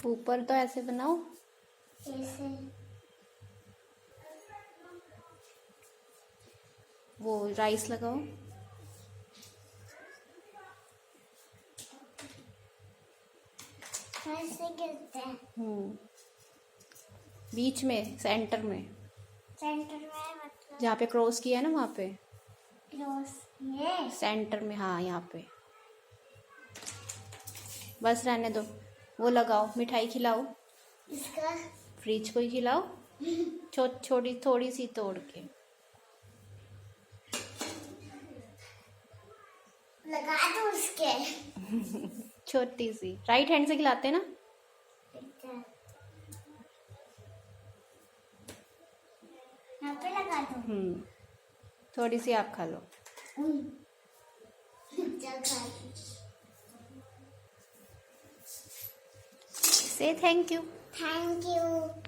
ऊपर तो ऐसे बनाओ, ऐसे। वो राइस लगाओ। ऐसे गिरते हैं। बीच में, सेंटर में, सेंटर में मतलब जहाँ पे क्रॉस किया है ना वहाँ पे, क्रॉस ये सेंटर में। हाँ यहाँ पे बस रहने दो। वो लगाओ, मिठाई खिलाओ, इसका फ्रिज को ही खिलाओ, छोटी थोड़ी सी तोड़ के। लगा दो उसके। छोटी सी, राइट हैंड से खिलाते हैं ना। यहाँ पे लगा दो। थोड़ी सी आप खा लो। चल खा लो। से थैंक यू। Thank you.